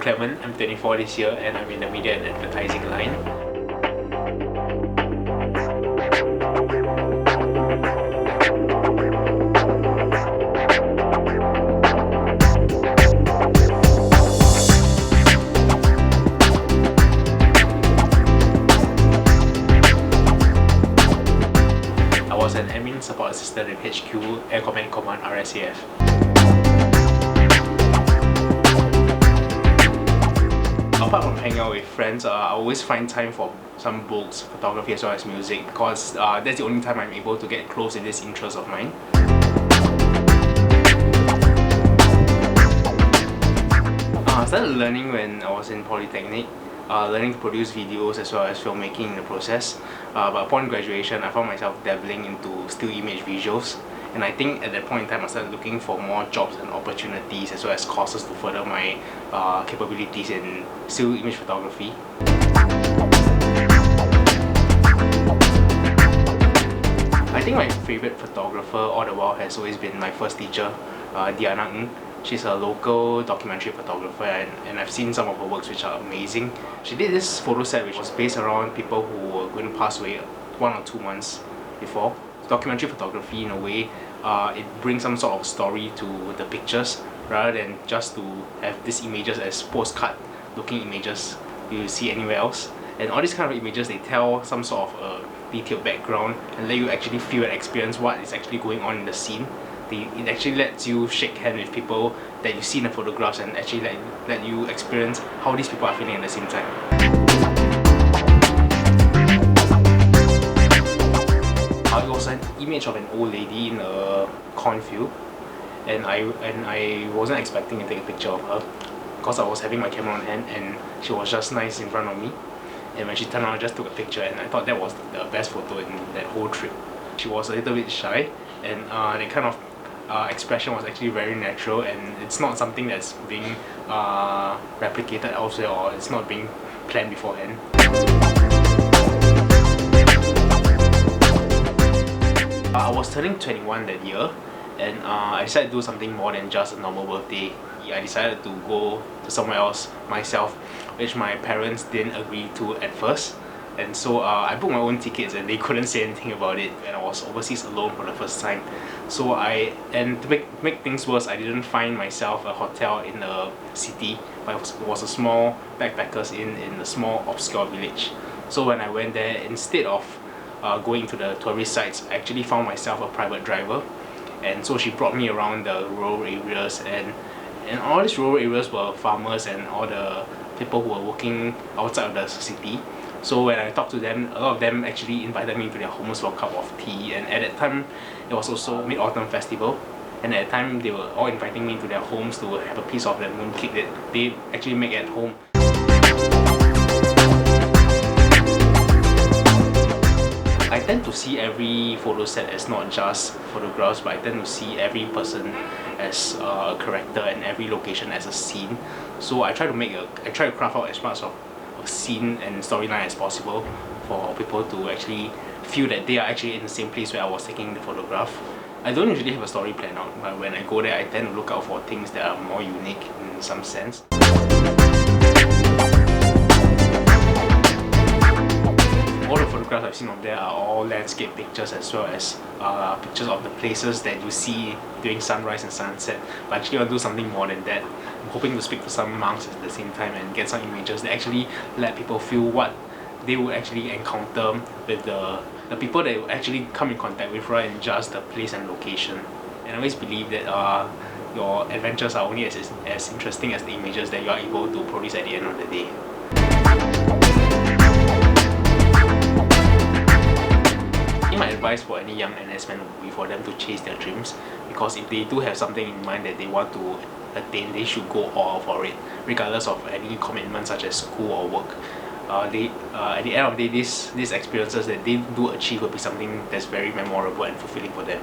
I'm Clement, I'm 24 this year and I'm in the media and advertising line. I was an admin support assistant in HQ, Air Command RSAF. Apart from hanging out with friends, I always find time for some books, photography as well as music because that's the only time I'm able to get close in this interest of mine. I started learning when I was in Polytechnic, learning to produce videos as well as filmmaking in the process. But upon graduation, I found myself dabbling into still image visuals. And I think at that point in time I started looking for more jobs and opportunities as well as courses to further my capabilities in still image photography. I think my favourite photographer all the while has always been my first teacher, Diana Ng. She's a local documentary photographer and I've seen some of her works which are amazing. She did this photo set which was based around people who were going to pass away 1 or 2 months before. Documentary photography, in a way, it brings some sort of story to the pictures rather than just to have these images as postcard looking images you see anywhere else. And all these kind of images, they tell some sort of detailed background and let you actually feel and experience what is actually going on in the scene. It actually lets you shake hands with people that you see in the photographs and actually let you experience how these people are feeling at the same time. It was an image of an old lady in a cornfield, and I wasn't expecting to take a picture of her because I was having my camera on hand and she was just nice in front of me. And when she turned around, I just took a picture and I thought that was the best photo in that whole trip. She was a little bit shy and the kind of expression was actually very natural and it's not something that's being replicated elsewhere or it's not being planned beforehand. I was turning 21 that year and I decided to do something more than just a normal birthday. I decided to go to somewhere else myself, which my parents didn't agree to at first. And so I booked my own tickets and they couldn't say anything about it and I was overseas alone for the first time. So to make things worse, I didn't find myself a hotel in the city, but it was a small backpackers inn in a small obscure village. So when I went there, instead of going to the tourist sites, I actually found myself a private driver, and so she brought me around the rural areas and all these rural areas were farmers and all the people who were working outside of the city. So when I talked to them, a lot of them actually invited me to their homes for a cup of tea, and at that time it was also Mid-Autumn Festival, and at that time they were all inviting me to their homes to have a piece of their mooncake that they actually make at home. I tend to see every photo set as not just photographs, but I tend to see every person as a character and every location as a scene. So I try to craft out as much of a scene and storyline as possible for people to actually feel that they are actually in the same place where I was taking the photograph. I don't usually have a story planned out, but when I go there, I tend to look out for things that are more unique in some sense. All the photographs I've seen of there are all landscape pictures as well as pictures of the places that you see during sunrise and sunset. But actually I want to do something more than that. I'm hoping to speak to some monks at the same time and get some images that actually let people feel what they would actually encounter with the people that would actually come in contact with rather than just the place and location. And I always believe that your adventures are only as interesting as the images that you are able to produce at the end of the day. My advice for any young NSmen would be for them to chase their dreams, because if they do have something in mind that they want to attain, they should go all for it, regardless of any commitment such as school or work. At the end of the day, these experiences that they do achieve will be something that's very memorable and fulfilling for them.